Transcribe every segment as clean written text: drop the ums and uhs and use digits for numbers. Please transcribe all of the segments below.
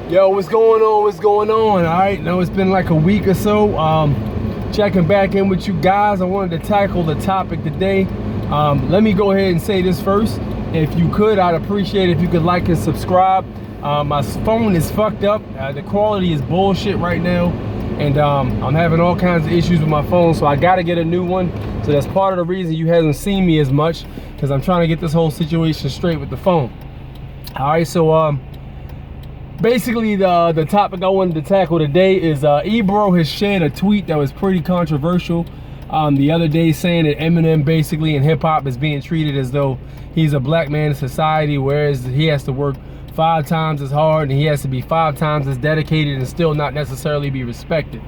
Yo, what's going on? What's going on? All right, now it's been like a week or so. Checking back in with you guys. I wanted to tackle the topic today. Let me go ahead and say this first. If you could, I'd appreciate it if you could like and subscribe. My phone is fucked up. The quality is bullshit right now. And I'm having all kinds of issues with my phone, so I gotta get a new one. So that's part of the reason you haven't seen me as much, because I'm trying to get this whole situation straight with the phone. All right, so basically the topic I wanted to tackle today is Ebro has shared a tweet that was pretty controversial the other day, saying that Eminem basically in hip-hop is being treated as though he's a black man in society, whereas he has to work 5 times as hard and he has to be 5 times as dedicated and still not necessarily be respected.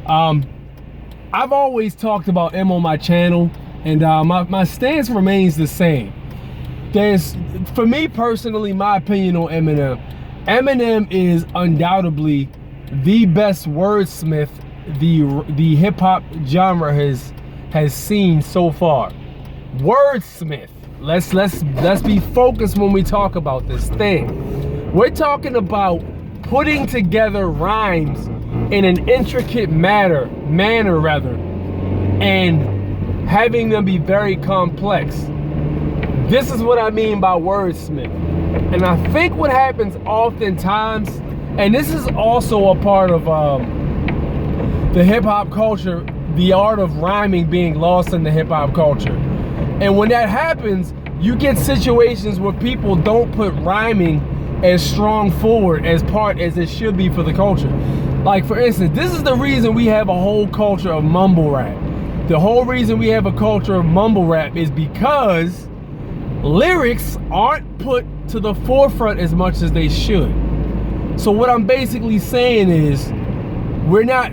I've always talked about M on my channel, and my stance remains the same. For me personally, my opinion on Eminem is undoubtedly the best wordsmith the hip-hop genre has seen so far. Wordsmith. Let's be focused when we talk about this thing. We're talking about putting together rhymes in an intricate manner, and having them be very complex. This is what I mean by wordsmith. And I think what happens oftentimes, and this is also a part of the hip-hop culture, the art of rhyming being lost in the hip-hop culture. And when that happens, you get situations where people don't put rhyming as strong forward as it should be for the culture. Like, for instance, this is the reason we have a whole culture of mumble rap. The whole reason we have a culture of mumble rap is because lyrics aren't put to the forefront as much as they should. So what I'm basically saying is,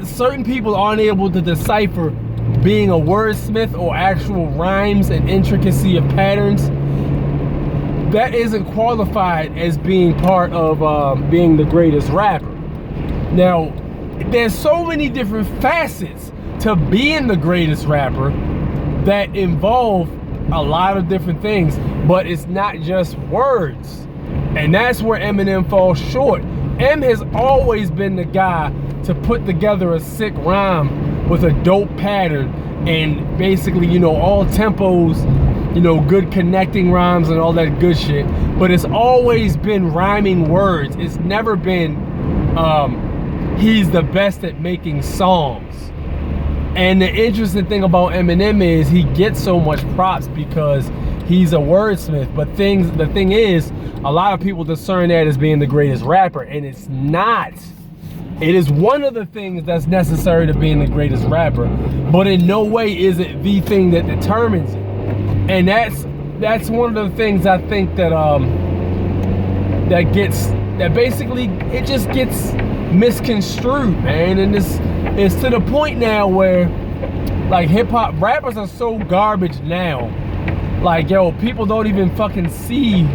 certain people aren't able to decipher being a wordsmith or actual rhymes and intricacy of patterns. That isn't qualified as being part of being the greatest rapper. Now, there's so many different facets to being the greatest rapper that involve a lot of different things, but it's not just words. And that's where Eminem falls short. M has always been the guy to put together a sick rhyme with a dope pattern and basically, all tempos, good connecting rhymes and all that good shit. But it's always been rhyming words. It's never been he's the best at making songs. And the interesting thing about Eminem is he gets so much props because he's a wordsmith. But the thing is, a lot of people discern that as being the greatest rapper, and it's not. It is one of the things that's necessary to being the greatest rapper, but in no way is it the thing that determines it. And that's one of the things I think that basically it just gets misconstrued, man. And it's to the point now where, like, hip-hop rappers are so garbage now. Like, yo, people don't even fucking see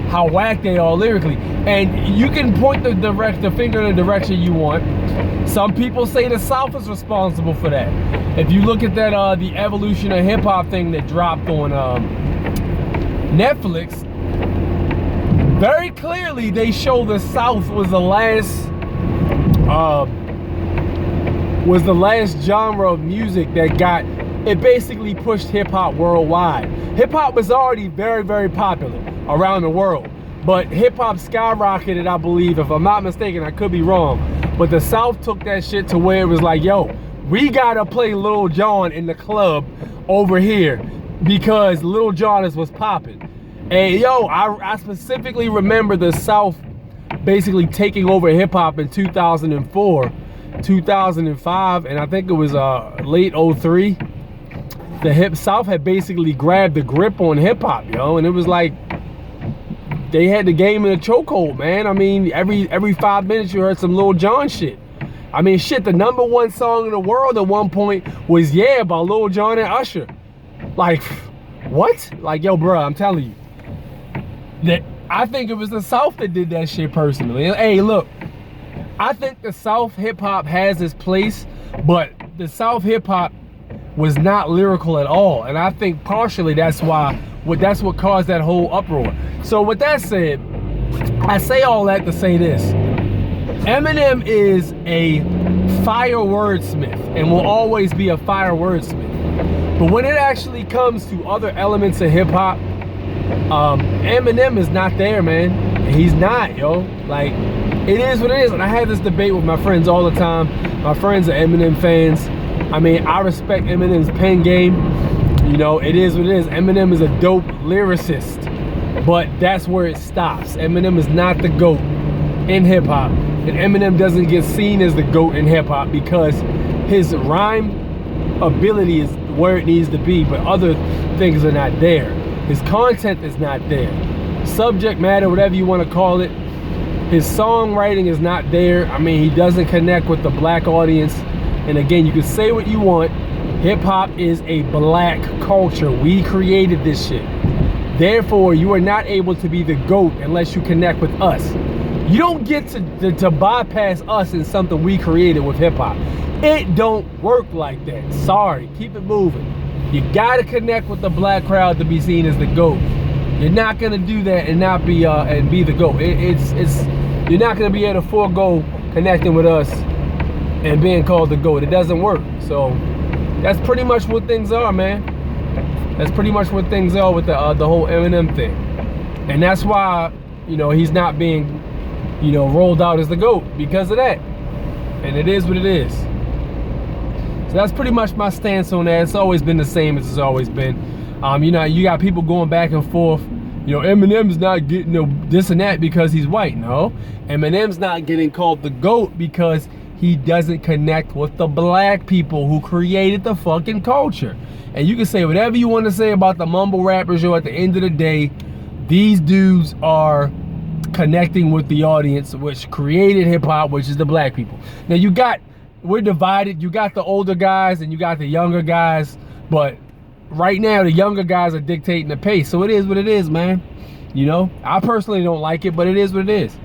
how whack they are lyrically. And you can point the finger in the direction you want. Some people say the South is responsible for that. If you look at that the Evolution of Hip Hop thing that dropped on Netflix, very clearly they show the South was the last genre of music that it basically pushed hip-hop worldwide. Hip-hop was already very, very popular around the world, but hip-hop skyrocketed, I believe. If I'm not mistaken, I could be wrong, but the South took that shit to where it was like, yo, we gotta play Lil Jon in the club over here because Lil Jon was popping. And yo, I specifically remember the South basically taking over hip-hop in 2004, 2005, and I think it was late 03. The South had basically grabbed the grip on hip-hop, yo, and it was like they had the game in a chokehold, man. I mean, every 5 minutes you heard some Lil Jon shit. I mean, shit, the #1 song in the world at one point was Yeah by Lil Jon and Usher. Like, what? Like, yo, bro, I'm telling you, that I think it was the South that did that shit personally. Hey, look, I think the South hip-hop has its place, but the South hip-hop was not lyrical at all, and I think partially that's what caused that whole uproar. So with that said, I say all that to say this: Eminem is a fire wordsmith and will always be a fire wordsmith. But when it actually comes to other elements of hip hop, Eminem is not there, man. He's not, yo. Like, it is what it is. And I have this debate with my friends all the time. My friends are Eminem fans. I mean, I respect Eminem's pen game. You know, it is what it is. Eminem is a dope lyricist, but that's where it stops. Eminem is not the GOAT in hip hop. And Eminem doesn't get seen as the GOAT in hip hop because his rhyme ability is where it needs to be, but other things are not there. His content is not there. Subject matter, whatever you want to call it. His songwriting is not there. I mean, he doesn't connect with the black audience. And again, you can say what you want. Hip hop is a black culture. We created this shit. Therefore, you are not able to be the GOAT unless you connect with us. You don't get to bypass us in something we created with hip hop. It don't work like that. Sorry, keep it moving. You gotta connect with the black crowd to be seen as the GOAT. You're not gonna do that and not be and be the GOAT. You're not gonna be able to forego connecting with us and being called the GOAT. It doesn't work. So that's pretty much what things are, man. That's pretty much what things are with the whole Eminem thing. And that's why, you know, he's not being, you know, rolled out as the GOAT because of that. And it is what it is. So that's pretty much my stance on that. It's always been the same as it's always been. You know, you got people going back and forth. You know, Eminem's not getting this and that because he's white. No, Eminem's not getting called the GOAT because he doesn't connect with the black people who created the fucking culture. And you can say whatever you want to say about the mumble rappers, yo, at the end of the day, these dudes are connecting with the audience, which created hip hop, which is the black people. Now we're divided. You got the older guys and you got the younger guys, but right now the younger guys are dictating the pace. So it is what it is, man. You know, I personally don't like it, but it is what it is.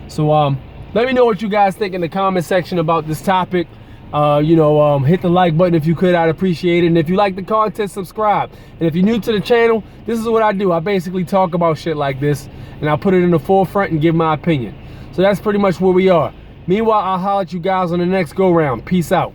So let me know what you guys think in the comment section about this topic. You know, hit the like button if you could. I'd appreciate it. And if you like the content, subscribe. And if you're new to the channel, this is what I do. I basically talk about shit like this and I put it in the forefront and give my opinion. So that's pretty much where we are. Meanwhile, I'll holler at you guys on the next go round. Peace out.